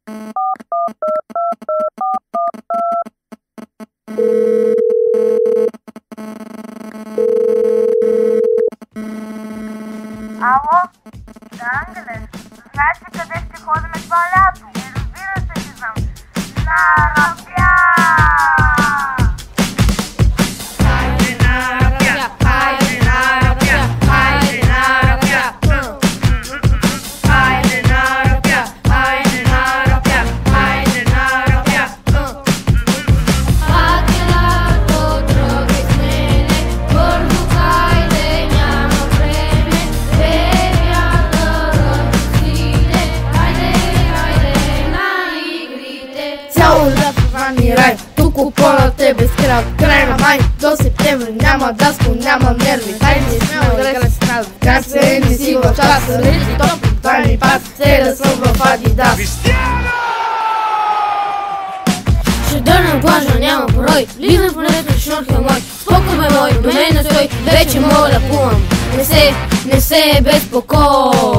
Ало? Да, Ангеле? Знаеш ли къде ще ходим това лято? Разбира се, че знам. На Рапя! Хайде на Рапя, хайде на Рапя, хайде на Рапя. Хайде на Рапя, хайде на Рапя, хайде на Рапя. Пак е лято, тръгай с мене, бързо хайде, няма време, вятърът отиде, хайде на игрите. Цяло лято храни рай, тук опора те безкрай. Край на май до септември, няма даско, няма нерви. Хайде смело играй с нас, как се не си в час. Реди топли, бани пас, се да съм в Адидас. Ще дърна плажа, няма порой, влизам в морето, шнорхел мой. Споко бе мой, до мен не стой, вече мога да плувам. Не се безпокой.